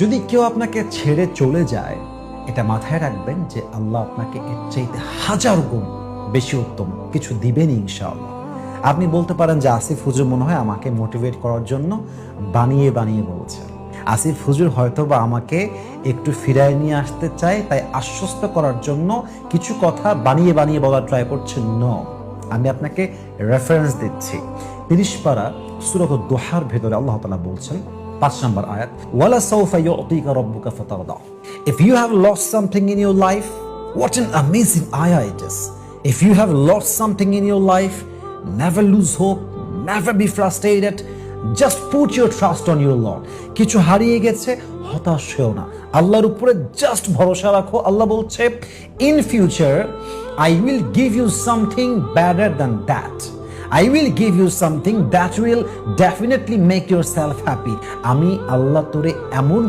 যদি কেউ আপনাকে ছেড়ে চলে যায়, এটা মাথায় রাখবেন যে আল্লাহ আপনাকে এর চাইতে হাজার গুণ বেশি উত্তম কিছু দিবেন ইনশাআল্লাহ। আপনি বলতে পারেন যে আসিফ হুজুর মনে হয় আমাকে মোটিভেট করার জন্য বানিয়ে বানিয়ে বলছেন। আসিফ হুজুর হয়তো বা আমাকে একটু ফিরায় নিয়ে আসতে চায়, তাই আশ্বস্ত করার জন্য কিছু কথা বানিয়ে বানিয়ে বলার ট্রাই করছেন। নো, আমি আপনাকে রেফারেন্স দিচ্ছি। ৩০ পারা সূরা দোহার ভেতরে আল্লাহ তাআলা বলছেন ৫ নম্বর আয়াত, ওয়ালা সাউফা ইউতিকা রাব্বুকা ফাতারদা। If you have lost something in your life, what an amazing ayah it is. If you have lost something in your life, never lose hope, never be frustrated. Just put your trust on your Lord. কিছু হারিয়ে গেছে, হতাশ হও না, আল্লাহর উপরে just ভরসা রাখো। আল্লাহ বলছে, in future I will give you something better than that. I will give you something that will definitely make yourself happy. আমি আল্লাহ তোরে এমন